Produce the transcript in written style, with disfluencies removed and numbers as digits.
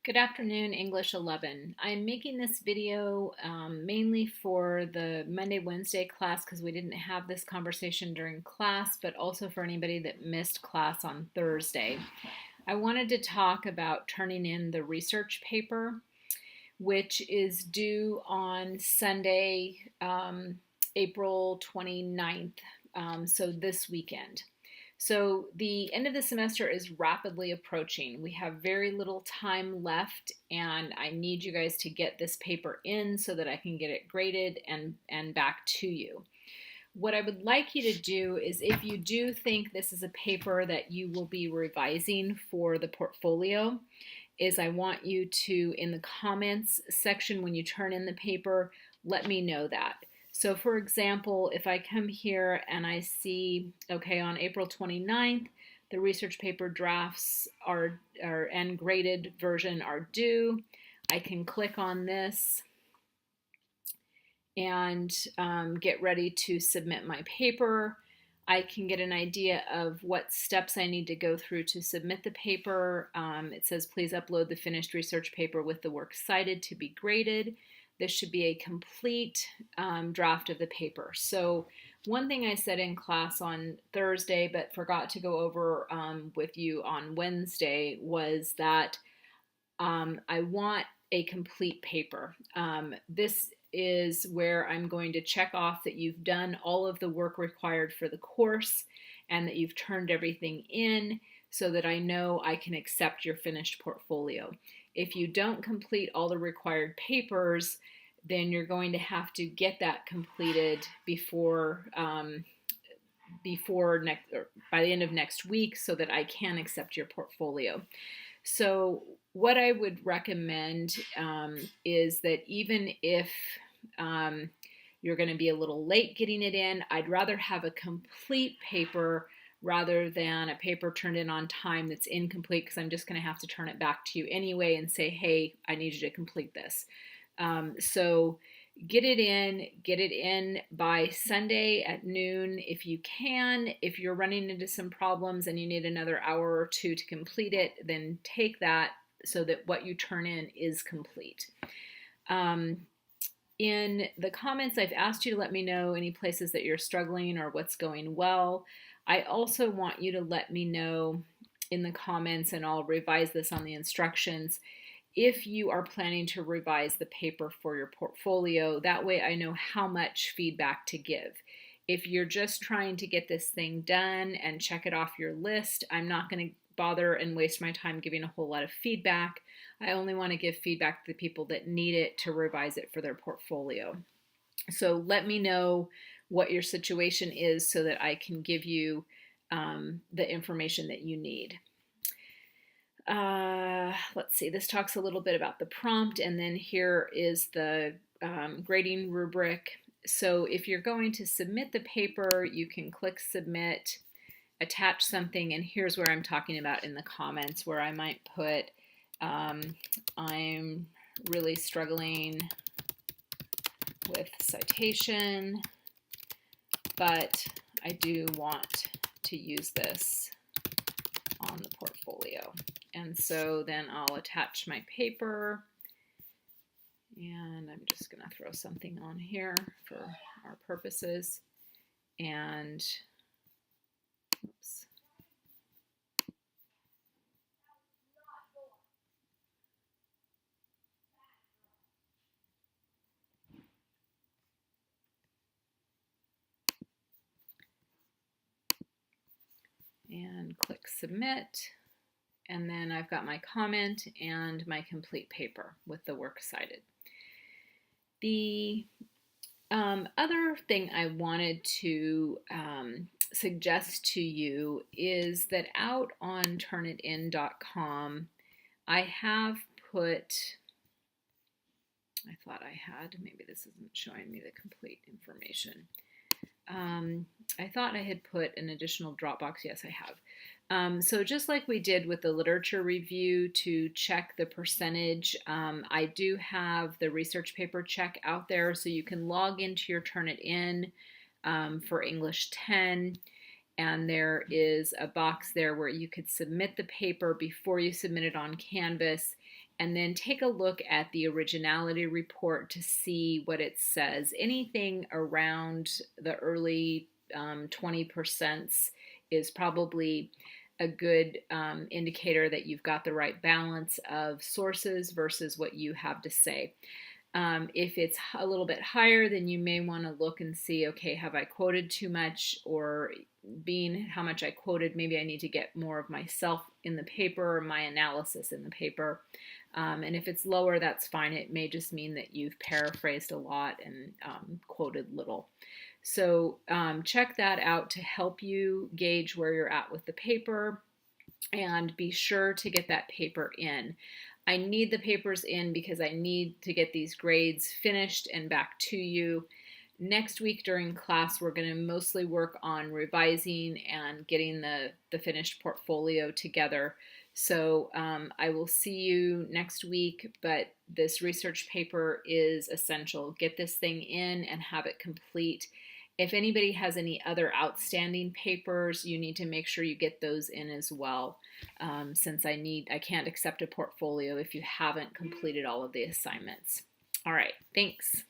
Good afternoon, English 11. I'm making this video mainly for the Monday-Wednesday class because we didn't have this conversation during class, but also for anybody that missed class on Thursday. I wanted to talk about turning in the research paper, which is due on Sunday, April 29th, so this weekend. So the end of the semester is rapidly approaching. We have very little time left, and I need you guys to get this paper in so that I can get it graded and back to you. What I would like you to do is, if you do think this is a paper that you will be revising for the portfolio, is I want you to, in the comments section when you turn in the paper, let me know that. So for example, if I come here and I see, okay, on April 29th, the research paper drafts and graded version are due, I can click on this and get ready to submit my paper. I can get an idea of what steps I need to go through to submit the paper. It says, please upload the finished research paper with the works cited to be graded. This should be a complete draft of the paper. So one thing I said in class on Thursday but forgot to go over with you on Wednesday was that I want a complete paper. This is where I'm going to check off that you've done all of the work required for the course and that you've turned everything in so that I know I can accept your finished portfolio. If you don't complete all the required papers, then you're going to have to get that completed by the end of next week so that I can accept your portfolio. So what I would recommend is that even if you're going to be a little late getting it in, I'd rather have a complete paper rather than a paper turned in on time that's incomplete, because I'm just going to have to turn it back to you anyway and say, hey, I need you to complete this. So get it in by Sunday at noon if you can. If you're running into some problems and you need another hour or two to complete it, then take that so that what you turn in is complete. In the comments, I've asked you to let me know any places that you're struggling or what's going well. I also want you to let me know in the comments, and I'll revise this on the instructions, if you are planning to revise the paper for your portfolio. That way I know how much feedback to give. If you're just trying to get this thing done and check it off your list, I'm not going to bother and waste my time giving a whole lot of feedback. I only want to give feedback to the people that need it to revise it for their portfolio. So let me know what your situation is so that I can give you the information that you need. Let's see, this talks a little bit about the prompt, and then here is the grading rubric. So if you're going to submit the paper, you can click submit, attach something, and here's where I'm talking about in the comments, where I might put, I'm really struggling with citation, but I do want to use this on the portfolio. And so then I'll attach my paper, and I'm just going to throw something on here for our purposes. And oops. And click submit, and then I've got my comment and my complete paper with the works cited. The other thing I wanted to suggest to you is that out on turnitin.com I have put, I thought I had, maybe this isn't showing me the complete information. I thought I had put an additional Dropbox. Yes, I have. So just like we did with the literature review to check the percentage, I do have the research paper check out there, so you can log into your Turnitin for English 10, and there is a box there where you could submit the paper before you submit it on Canvas, and then take a look at the originality report to see what it says. Anything around the early 20% is probably a good indicator that you've got the right balance of sources versus what you have to say. If it's a little bit higher, then you may want to look and see, okay, have I quoted too much? Or being how much I quoted, maybe I need to get more of myself in the paper or my analysis in the paper. And if it's lower, that's fine. It may just mean that you've paraphrased a lot and quoted little. So check that out to help you gauge where you're at with the paper, and be sure to get that paper in. I need the papers in because I need to get these grades finished and back to you. Next week during class, we're going to mostly work on revising and getting the finished portfolio together. So I will see you next week, but this research paper is essential. Get this thing in and have it complete. If anybody has any other outstanding papers, you need to make sure you get those in as well, since I can't accept a portfolio if you haven't completed all of the assignments. All right, thanks.